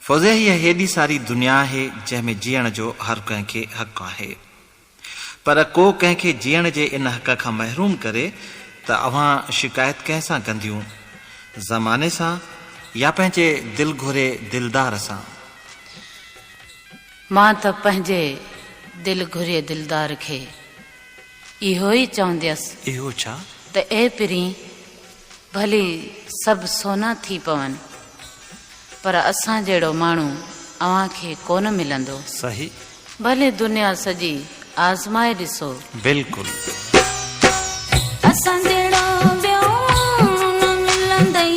फौज़े हीअ हेॾी सारी दुनिया आहे जंहिंमें जीअण जो हर कंहिंखे हक़ आहे, पर को कंहिंखे जीअण जे इन हक़ खां महरूम करे त अव्हां शिकायत कंहिंसां कंदियूं, ज़माने सां या पंहिंजे दिल घुरे दिलदार सां? मां त पंहिंजे दिल घुरे दिलदार खे इहो ई चवंदसि। इहो छा? त ए पिरी भली सभु सोना थी पवनि, पर असां जहिड़ो माण्हू अव्हां खे कोन मिलंदो। सही। भले दुनिया सॼी आज़माए ॾिसो। बिल्कुलु। असां जहिड़ो ॿियो माण्हू न मिलंदई,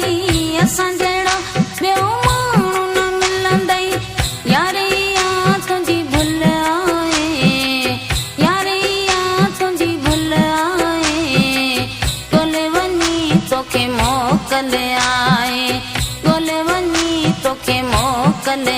असां जहिड़ो ॿियो माण्हू न मिलंदई। यारे या तुंहिंजी भुल आहे, यारे या तुंहिंजी भुल आहे। ॻोल्हे वञी तोखे मोकल आहे, ॻोल्हे वञी तोखे मोकल